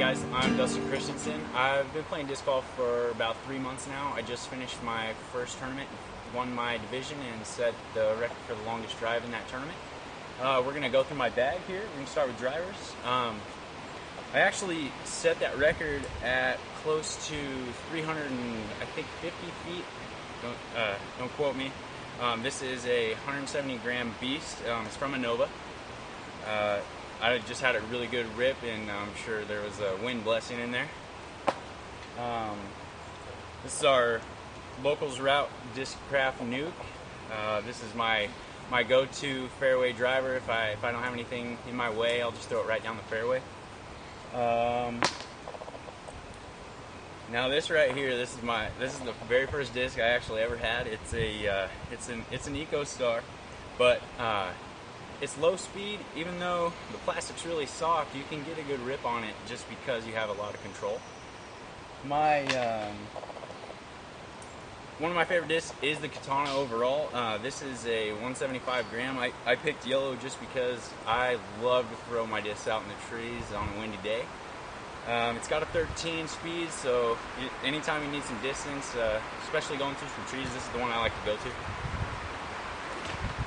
guys, I'm Dustin Christensen. I've been playing disc golf for about 3 months now. I just finished my first tournament, won my division, and set the record for the longest drive in that tournament. We're going to go through my bag here. We're going to start with drivers. I actually set that record at close to 350 feet. Don't quote me. This is a 170 gram beast. It's from a Nova. I just had a really good rip, and I'm sure there was a wind blessing in there. This is our locals route Discraft Nuke. This is my go-to fairway driver. If I don't have anything in my way, I'll just throw it right down the fairway. Now this right here, this is the very first disc I actually ever had. It's an Eco Star, but it's low speed. Even though the plastic's really soft, you can get a good rip on it just because you have a lot of control. One of my favorite discs is the Katana overall. This is a 175 gram. I picked yellow just because I love to throw my discs out in the trees on a windy day. It's got a 13 speed, so anytime you need some distance, especially going through some trees, this is the one I like to go to.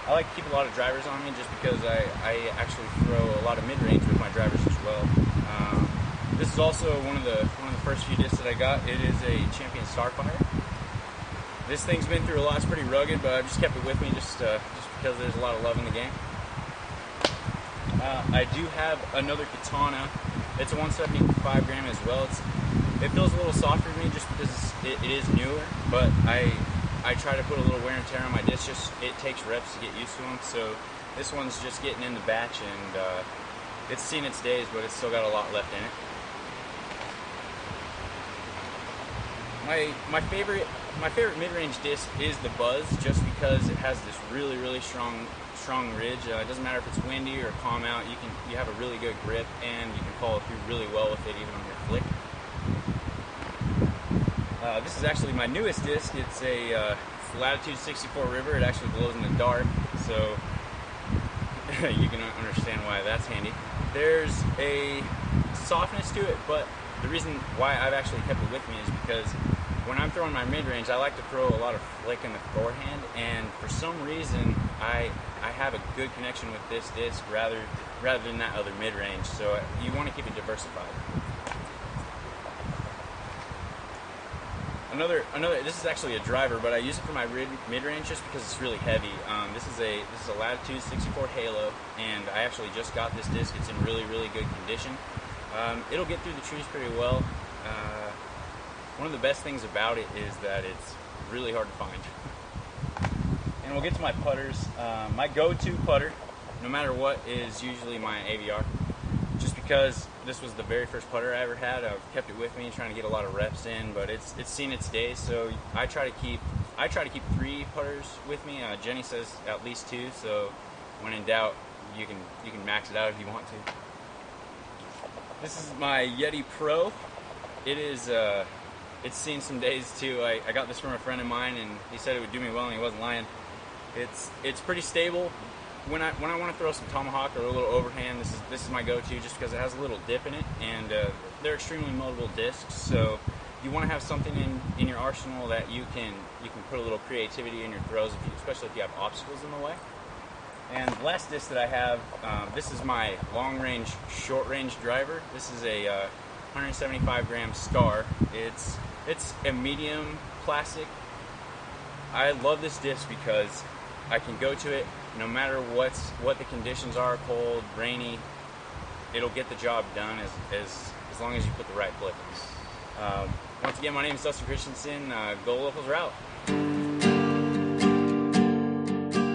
I like to keep a lot of drivers on me just because I actually throw a lot of mid-range with my drivers as well. This is also one of the first few discs that I got. It is a Champion Starfire. This thing's been through a lot. It's pretty rugged, but I just kept it with me just because there's a lot of love in the game. I do have another Katana. It's a 175 gram as well. It feels a little softer to me just because it is newer, but I try to put a little wear and tear on my disc. It takes reps to get used to them. So this one's just getting in the batch, and it's seen its days, but it's still got a lot left in it. My favorite mid-range disc is the Buzz, just because it has this really strong ridge. It doesn't matter if it's windy or calm out. You have a really good grip, and you can follow through really well with it even on your flick. This is actually my newest disc. It's a Latitude 64 River. It actually glows in the dark, so you can understand why that's handy. There's a softness to it, but the reason why I've actually kept it with me is because when I'm throwing my mid-range, I like to throw a lot of flick in the forehand, and for some reason I have a good connection with this disc rather than that other mid-range, so you want to keep it diversified. This is actually a driver, but I use it for my mid-range just because it's really heavy. This is a Latitude 64 Halo, and I actually just got this disc. It's in really good condition. It'll get through the trees pretty well. One of the best things about it is that it's really hard to find. And we'll get to my putters. My go-to putter, no matter what, is usually my AVR. Just because this was the very first putter I ever had, I've kept it with me, trying to get a lot of reps in. But it's seen its days, so I try to keep 3 putters with me. Jenny says at least 2, so when in doubt, you can max it out if you want to. This is my Yeti Pro. It's seen some days too. I got this from a friend of mine, and he said it would do me well, and he wasn't lying. It's pretty stable. When I want to throw some tomahawk or a little overhand, this is my go-to just because it has a little dip in it, and they're extremely moldable discs. So you want to have something in your arsenal that you can put a little creativity in your throws, especially if you have obstacles in the way. And the last disc that I have, this is my long-range, short-range driver. This is a 175 gram Star. It's a medium plastic. I love this disc because I can go to it no matter what the conditions are, cold, rainy. It'll get the job done as long as you put the right flippers. Once again, my name is Dustin Christensen. Go Locals Route.